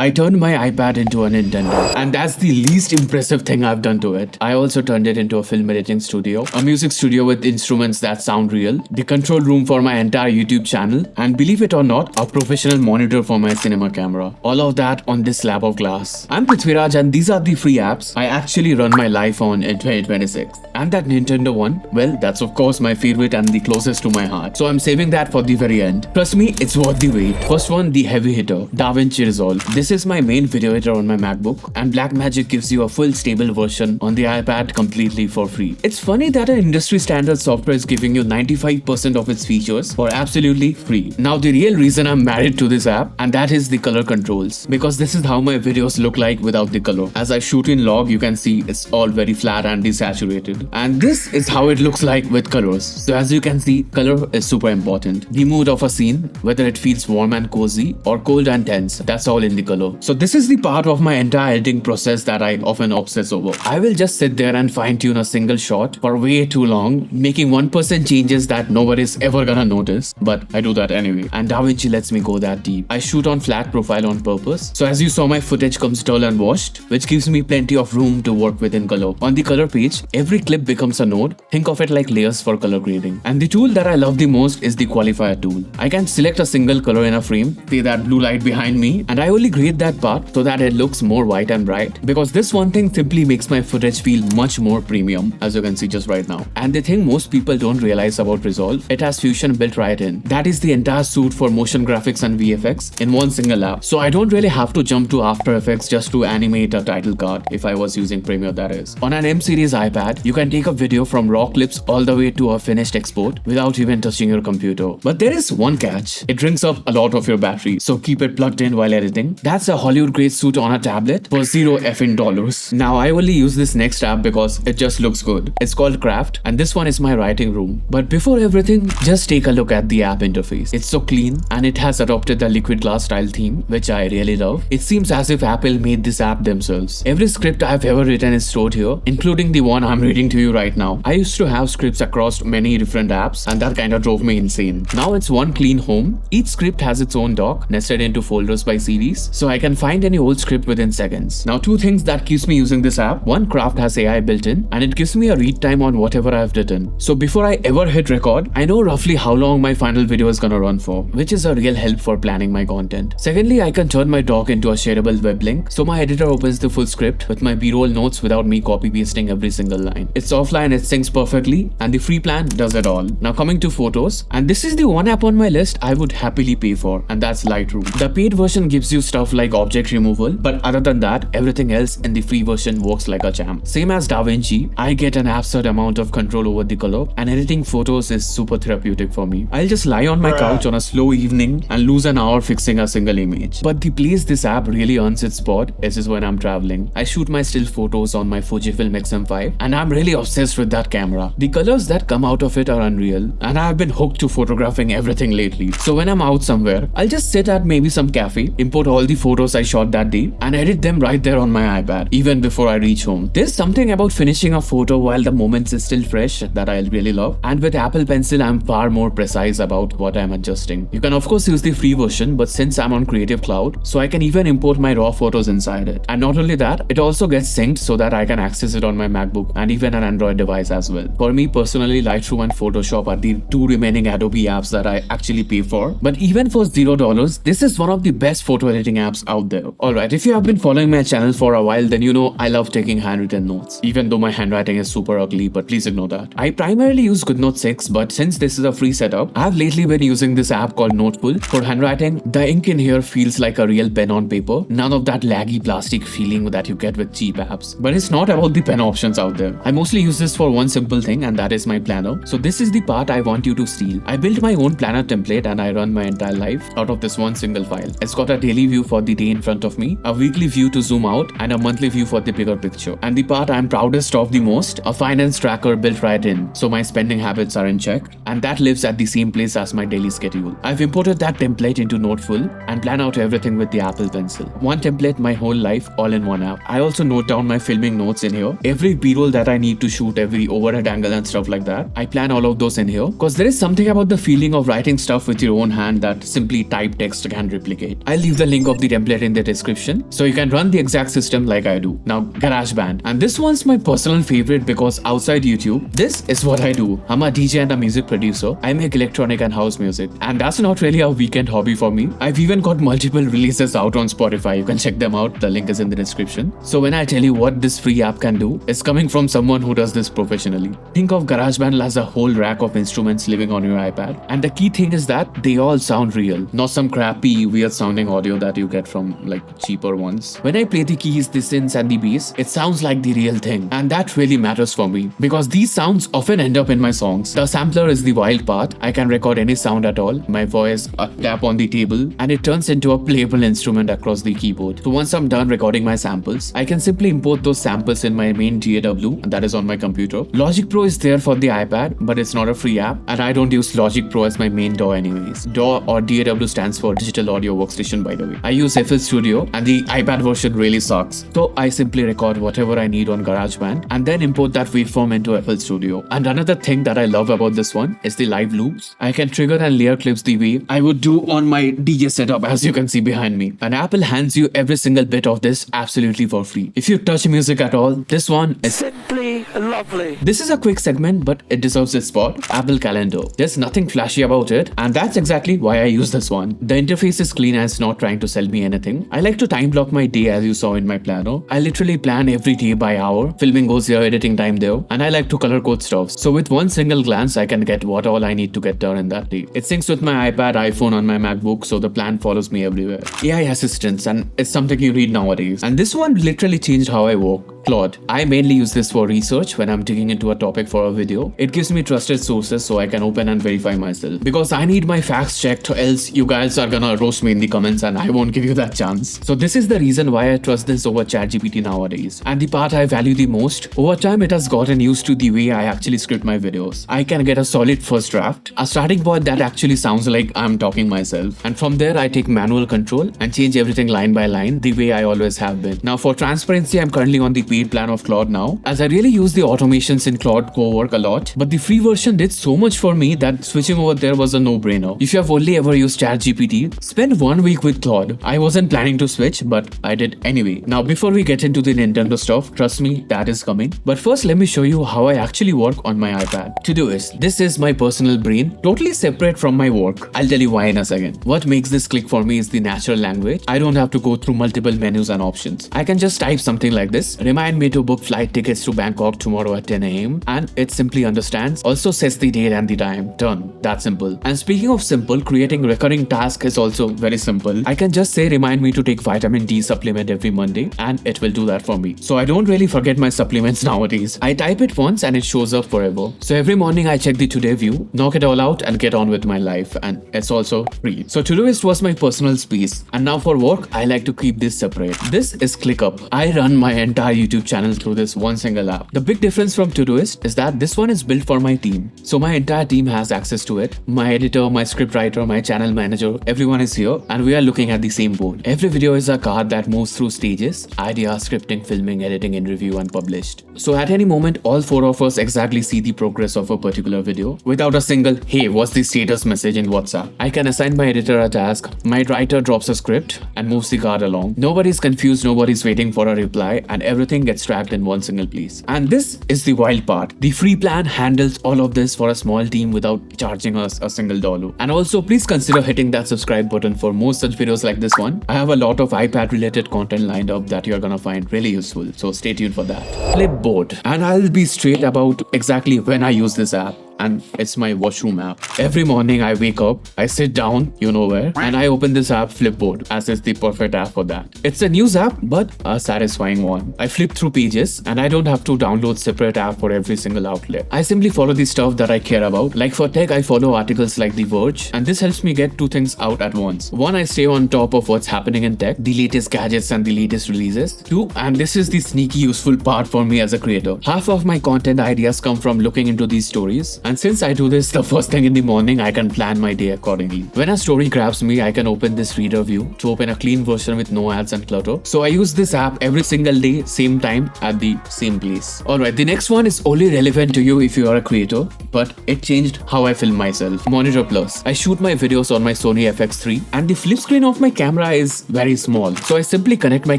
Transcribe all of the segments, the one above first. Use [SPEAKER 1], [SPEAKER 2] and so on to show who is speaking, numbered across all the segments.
[SPEAKER 1] I turned my iPad into a Nintendo, and that's the least impressive thing I've done to it. I also turned it into a film editing studio, a music studio with instruments that sound real, the control room for my entire YouTube channel, and believe it or not, a professional monitor for my cinema camera. All of that on this slab of glass. I'm Prithviraj and these are the free apps I actually run my life on in 2026. And that Nintendo one, well, that's of course my favorite and the closest to my heart. So I'm saving that for the very end. Trust me, it's worth the wait. First one, the heavy hitter, DaVinci Resolve. This is my main video editor on my MacBook, and Blackmagic gives you a full stable version on the iPad completely for free. It's funny that an industry standard software is giving you 95% of its features for absolutely free. Now the real reason I'm married to this app, and that is the color controls, because this is how my videos look like without the color. As I shoot in log, you can see it's all very flat and desaturated, and this is how it looks like with colors. So as you can see, color is super important. The mood of a scene, whether it feels warm and cozy or cold and tense, that's all in the color. So this is the part of my entire editing process that I often obsess over. I will just sit there and fine tune a single shot for way too long, making 1% changes that nobody's ever gonna notice, but I do that anyway. And DaVinci lets me go that deep. I shoot on flat profile on purpose, so as you saw, my footage comes dull and washed, which gives me plenty of room to work with in color. On the color page, every clip becomes a node. Think of it like layers for color grading. And the tool that I love the most is the qualifier tool. I can select a single color in a frame, say that blue light behind me, and I only grade that part so that it looks more white and bright, because this one thing simply makes my footage feel much more premium, as you can see just right now. And the thing most people don't realize about Resolve, it has Fusion built right in. That is the entire suite for motion graphics and VFX in one single app. So I don't really have to jump to After Effects just to animate a title card, if I was using Premiere that is. On an M series iPad, you can take a video from raw clips all the way to a finished export without even touching your computer. But there is one catch. It drinks up a lot of your battery, so keep it plugged in while editing. That's a Hollywood grade suit on a tablet for $0 effing dollars. Now I only use this next app because it just looks good. It's called Craft, and this one is my writing room. But before everything, just take a look at the app interface. It's so clean, and it has adopted the liquid glass style theme, which I really love. It seems as if Apple made this app themselves. Every script I've ever written is stored here, including the one I'm reading to you right now. I used to have scripts across many different apps, and that kind of drove me insane. Now it's one clean home. Each script has its own dock, nested into folders by series, so I can find any old script within seconds. Now two things that keeps me using this app. One, Craft has AI built in, and it gives me a read time on whatever I've written. So before I ever hit record, I know roughly how long my final video is gonna run for, which is a real help for planning my content. Secondly, I can turn my doc into a shareable web link, so my editor opens the full script with my B-roll notes without me copy pasting every single line. It's offline, it syncs perfectly, and the free plan does it all. Now coming to photos, and this is the one app on my list I would happily pay for, and that's Lightroom. The paid version gives you stuff like object removal, but other than that, everything else in the free version works like a champ. Same as DaVinci, I get an absurd amount of control over the color, and editing photos is super therapeutic for me. I'll just lie on my couch on a slow evening and lose an hour fixing a single image. But the place this app really earns its spot is when I'm traveling. I shoot my still photos on my Fujifilm X-M5, and I'm really obsessed with that camera. The colors that come out of it are unreal, and I've been hooked to photographing everything lately. So when I'm out somewhere, I'll just sit at maybe some cafe, import all the photos I shot that day, and edit them right there on my iPad, even before I reach home. There's something about finishing a photo while the moment is still fresh that I really love, and with Apple Pencil, I'm far more precise about what I'm adjusting. You can of course use the free version, but since I'm on Creative Cloud, so I can even import my raw photos inside it. And not only that, it also gets synced so that I can access it on my MacBook and even an Android device as well. For me personally, Lightroom and Photoshop are the two remaining Adobe apps that I actually pay for. But even for $0, this is one of the best photo editing apps out there. Alright, if you have been following my channel for a while, then you know I love taking handwritten notes, even though my handwriting is super ugly, but please ignore that. I primarily use GoodNote 6, but since this is a free setup, I've lately been using this app called Noteful. For handwriting, the ink in here feels like a real pen on paper, none of that laggy plastic feeling that you get with cheap apps. But it's not about the pen options out there. I mostly use this for one simple thing, and that is my planner. So this is the part I want you to steal. I built my own planner template, and I run my entire life out of this one single file. It's got a daily view for the day in front of me, a weekly view to zoom out, and a monthly view for the bigger picture. And the part I'm proudest of the most, a finance tracker built right in, so my spending habits are in check, and that lives at the same place as my daily schedule. I've imported that template into Noteful and plan out everything with the Apple Pencil. One template, my whole life, all in one app. I also note down my filming notes in here, every b-roll that I need to shoot, every overhead angle and stuff like that. I plan all of those in here, because there is something about the feeling of writing stuff with your own hand that simply type text can replicate. I'll leave the link of the the template in the description so you can run the exact system like I do. Now GarageBand, and this one's my personal favorite because outside YouTube, this is what I do. I'm a DJ and a music producer. I make electronic and house music, and that's not really a weekend hobby for me. I've even got multiple releases out on Spotify. You can check them out. The link is in the description. So when I tell you what this free app can do, it's coming from someone who does this professionally. Think of GarageBand as a whole rack of instruments living on your iPad, and the key thing is that they all sound real, not some crappy, weird sounding audio that you get from like cheaper ones. When I play the keys, the synths and the bass, it sounds like the real thing, and that really matters for me because these sounds often end up in my songs. The sampler is the wild part. I can record any sound at all, my voice, a tap on the table, and it turns into a playable instrument across the keyboard. So once I'm done recording my samples, I can simply import those samples in my main DAW that is on my computer. Logic Pro is there for the iPad, but it's not a free app, and I don't use Logic Pro as my main DAW anyways. DAW or DAW stands for Digital Audio Workstation, by the way. I use FL Studio, and the iPad version really sucks. So I simply record whatever I need on GarageBand and then import that waveform into FL Studio. And another thing that I love about this one is the live loops. I can trigger and layer clips the way I would do on my DJ setup, as you can see behind me. And Apple hands you every single bit of this absolutely for free. If you touch music at all, this one is
[SPEAKER 2] simply lovely.
[SPEAKER 1] This is a quick segment, but it deserves its spot. Apple Calendar. There's nothing flashy about it, and that's exactly why I use this one. The interface is clean and it's not trying to sell me anything. I like to time block my day as you saw in my planner. I literally plan every day by hour. Filming goes here, editing time there, and I like to color code stuff. So with one single glance, I can get what all I need to get done in that day. It syncs with my iPad, iPhone, on my MacBook, so the plan follows me everywhere. AI assistants, and it's something you need nowadays. And this one literally changed how I work. Claude. I mainly use this for research when I'm digging into a topic for a video. It gives me trusted sources so I can open and verify myself. Because I need my facts checked, or else you guys are gonna roast me in the comments and I won't give you that chance. So this is the reason why I trust this over ChatGPT nowadays. And the part I value the most, over time it has gotten used to the way I actually script my videos. I can get a solid first draft, a starting point that actually sounds like I'm talking myself. And from there I take manual control and change everything line by line the way I always have been. Now for transparency, I'm currently on the paid plan of Claude now, as I really use the automations in Claude co-work a lot, but the free version did so much for me that switching over there was a no-brainer. If you have only ever used ChatGPT, spend 1 week with Claude. I wasn't planning to switch, but I did anyway. Now before we get into the Nintendo stuff, trust me, that is coming. But first let me show you how I actually work on my iPad. Todoist. This is my personal brain, totally separate from my work. I'll tell you why in a second. What makes this click for me is the natural language. I don't have to go through multiple menus and options. I can just type something like this. Remind me to book flight tickets to Bangkok tomorrow at 10 AM, and it simply understands, also sets the date and the time. Done. That simple. And speaking of simple, creating recurring tasks is also very simple. I can just say remind me to take vitamin D supplement every Monday, and it will do that for me. So I don't really forget my supplements nowadays. I type it once and it shows up forever. So every morning I check the today view, knock it all out and get on with my life, and it's also free. So Todoist was my personal space, and now for work I like to keep this separate. This is ClickUp. I run my entire YouTube channel through this one single app. The big difference from Todoist is that this one is built for my team. So my entire team has access to it. My editor, my scriptwriter, my channel manager, everyone is here, and we are looking at the same board. Every video is a card that moves through stages: idea, scripting, filming, editing, in review, and published. So at any moment, all 4 of us exactly see the progress of a particular video without a single, hey, what's the status message in WhatsApp? I can assign my editor a task, my writer drops a script and moves the card along. Nobody's confused, nobody's waiting for a reply, and everything gets tracked in one single place. And this is the wild part. The free plan handles all of this for a small team without charging us a single dollar. And also please consider hitting that subscribe button for more such videos like this one. I have a lot of iPad related content lined up that you're gonna find really useful, so stay tuned for that. Flipboard. And I'll be straight about exactly when I use this app. And it's my washroom app. Every morning I wake up, I sit down, you know where, and I open this app, Flipboard, as it's the perfect app for that. It's a news app, but a satisfying one. I flip through pages, and I don't have to download separate app for every single outlet. I simply follow the stuff that I care about. Like for tech, I follow articles like The Verge, and this helps me get 2 things out at once. 1, I stay on top of what's happening in tech, the latest gadgets and the latest releases. 2, and this is the sneaky useful part for me as a creator. Half of my content ideas come from looking into these stories, And since I do this the first thing in the morning, I can plan my day accordingly. When a story grabs me, I can open this reader view to open a clean version with no ads and clutter. So I use this app every single day, same time, at the same place. Alright, the next one is only relevant to you if you are a creator, but it changed how I film myself. Monitor Plus. I shoot my videos on my Sony FX3 and the flip screen of my camera is very small. So I simply connect my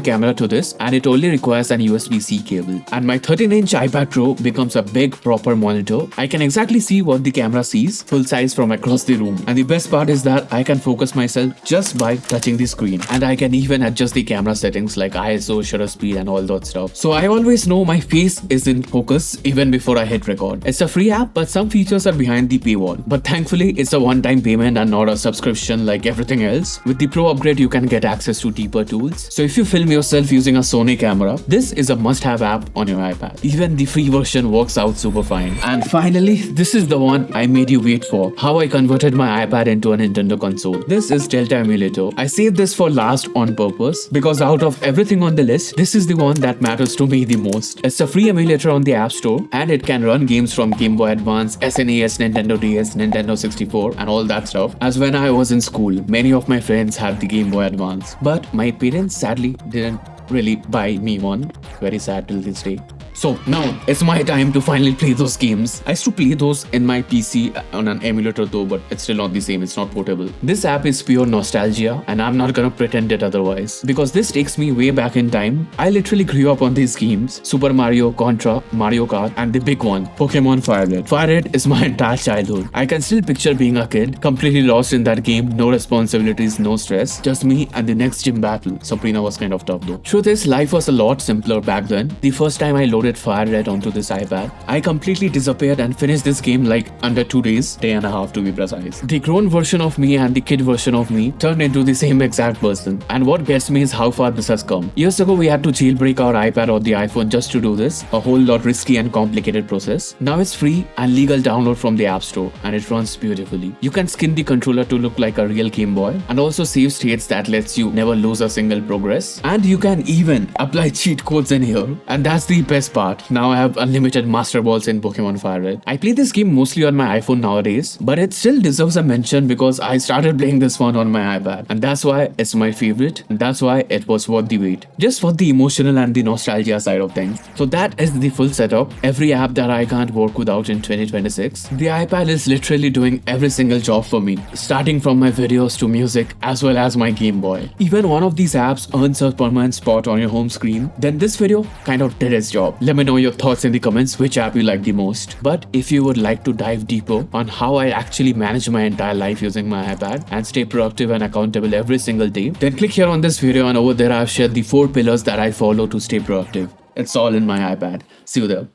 [SPEAKER 1] camera to this and it only requires an USB-C cable. And my 13-inch iPad Pro becomes a big proper monitor. I can exactly see what the camera sees, full size from across the room. And the best part is that I can focus myself just by touching the screen. And I can even adjust the camera settings like ISO, shutter speed and all that stuff. So I always know my face is in focus even before I hit record. It's a free app, but some features are behind the paywall. But thankfully, it's a one-time payment and not a subscription like everything else. With the Pro upgrade, you can get access to deeper tools. So if you film yourself using a Sony camera, this is a must-have app on your iPad. Even the free version works out super fine. And finally, this is the one I made you wait for. How I converted my iPad into a Nintendo console. This is Delta Emulator. I saved this for last on purpose because out of everything on the list, this is the one that matters to me the most. It's a free emulator on the App Store and it can run games from Game Boy Advance, SNES, Nintendo DS, Nintendo 64 and all that stuff. As when I was in school, many of my friends had the Game Boy Advance, but my parents sadly didn't really buy me one. Very sad till this day. So now it's my time to finally play those games. I used to play those in my PC on an emulator though, but it's still not the same, it's not portable. This app is pure nostalgia and I'm not gonna pretend it otherwise. Because this takes me way back in time. I literally grew up on these games. Super Mario, Contra, Mario Kart and the big one, Pokemon Fire Red. Fire Red is my entire childhood. I can still picture being a kid, completely lost in that game, no responsibilities, no stress, just me and the next gym battle. Sabrina was kind of tough though. Truth is, life was a lot simpler back then. The first time I loaded Fire Red onto this iPad, I completely disappeared and finished this game like under 2 days, day and a half to be precise. The grown version of me and the kid version of me turned into the same exact person. And what gets me is how far this has come. Years ago, we had to jailbreak our iPad or the iPhone just to do this, a whole lot risky and complicated process. Now it's free and legal download from the App Store and it runs beautifully. You can skin the controller to look like a real Game Boy and also save states that lets you never lose a single progress. And you can even apply cheat codes in here. And that's the best part. Now I have unlimited Master Balls in Pokemon Fire Red. I play this game mostly on my iPhone nowadays, but it still deserves a mention because I started playing this one on my iPad. And that's why it's my favorite. And that's why it was worth the wait. Just for the emotional and the nostalgia side of things. So that is the full setup. Every app that I can't work without in 2026. The iPad is literally doing every single job for me. Starting from my videos to music as well as my Game Boy. Even one of these apps earns a permanent spot on your home screen. Then this video kind of did its job. Let me know your thoughts in the comments which app you like the most. But if you would like to dive deeper on how I actually manage my entire life using my iPad and stay productive and accountable every single day, then click here on this video and over there I've shared the 4 pillars that I follow to stay productive. It's all in my iPad. See you there.